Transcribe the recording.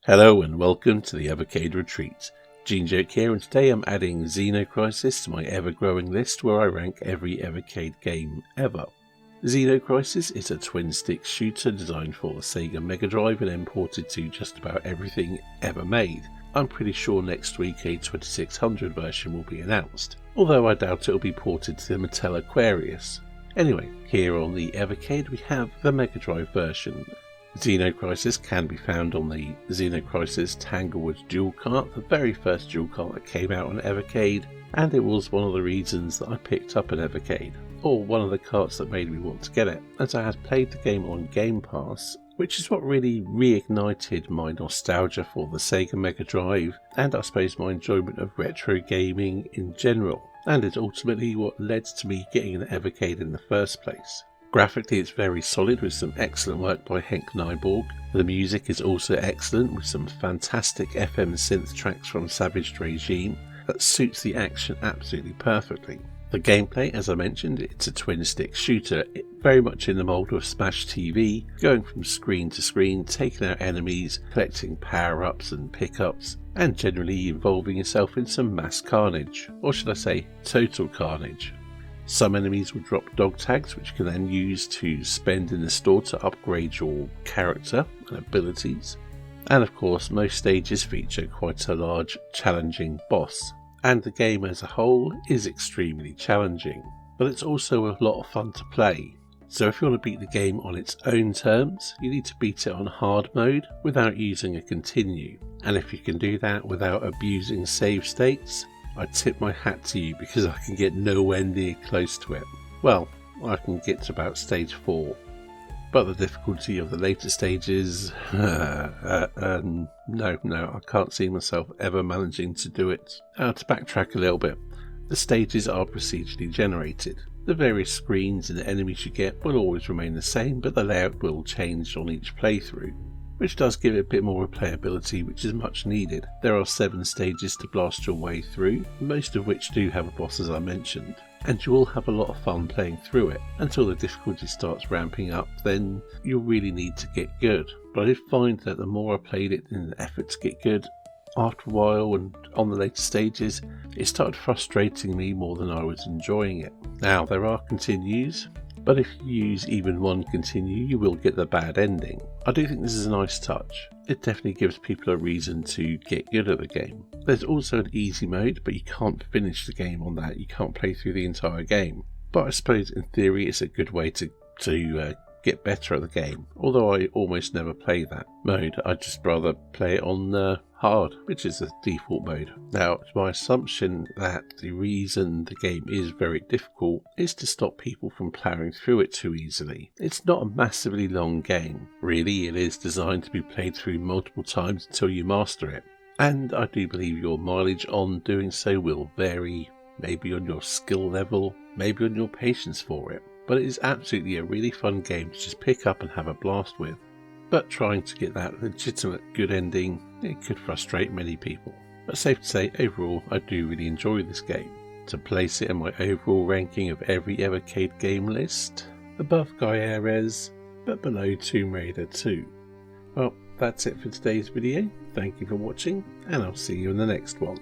Hello and welcome to the Evercade Retreat. Gene Joke here, and today I'm adding Xenocrisis to my ever-growing list where I rank every Evercade game ever. Xenocrisis is a twin-stick shooter designed for the Sega Mega Drive and imported to just about everything ever made. I'm pretty sure next week a 2600 version will be announced, although I doubt it will be ported to the Mattel Aquarius. Anyway, here on the Evercade we have the Mega Drive version. Xenocrisis can be found on the Xenocrisis Tanglewood dual cart, the very first dual cart that came out on Evercade, and it was one of the reasons that I picked up an Evercade, or one of the carts that made me want to get it, as I had played the game on Game Pass, which is what really reignited my nostalgia for the Sega Mega Drive, and I suppose my enjoyment of retro gaming in general, and it's ultimately what led to me getting an Evercade in the first place. Graphically it's very solid with some excellent work by Henk Nyborg. The music is also excellent with some fantastic FM synth tracks from Savage Regime that suits the action absolutely perfectly. The gameplay, as I mentioned, it's a twin-stick shooter, very much in the mould of Smash TV, going from screen to screen, taking out enemies, collecting power-ups and pickups, and generally involving yourself in some mass carnage, or should I say total carnage. Some enemies will drop dog tags which you can then use to spend in the store to upgrade your character and abilities. And of course most stages feature quite a large challenging boss. And the game as a whole is extremely challenging, but it's also a lot of fun to play. So if you want to beat the game on its own terms, you need to beat it on hard mode without using a continue. And if you can do that without abusing save states, I tip my hat to you, because I can get nowhere near close to it. Well, I can get to about stage 4, but the difficulty of the later stages, no, I can't see myself ever managing to do it. To backtrack a little bit, the stages are procedurally generated. The various screens and enemies you get will always remain the same, but the layout will change on each playthrough, which does give it a bit more replayability, which is much needed. There are 7 stages to blast your way through, most of which do have a boss as I mentioned, and you will have a lot of fun playing through it until the difficulty starts ramping up. Then you'll really need to get good. But I did find that the more I played it in an effort to get good, after a while and on the later stages, it started frustrating me more than I was enjoying it. Now there are continues, but if you use even one continue you will get the bad ending. I do think this is a nice touch. It definitely gives people a reason to get good at the game. There's also an easy mode, but you can't finish the game on that. You can't play through the entire game. But I suppose in theory it's a good way to get better at the game. Although I almost never play that mode, I'd just rather play it on hard, which is the default mode. Now, it's my assumption that the reason the game is very difficult is to stop people from ploughing through it too easily. It's not a massively long game. Really, it is designed to be played through multiple times until you master it. And I do believe your mileage on doing so will vary, maybe on your skill level, maybe on your patience for it. But it is absolutely a really fun game to just pick up and have a blast with. But trying to get that legitimate good ending, it could frustrate many people. But safe to say, overall, I do really enjoy this game. To place it in my overall ranking of every Evercade game list, above Gaia-Res, but below Tomb Raider 2. Well, that's it for today's video. Thank you for watching, and I'll see you in the next one.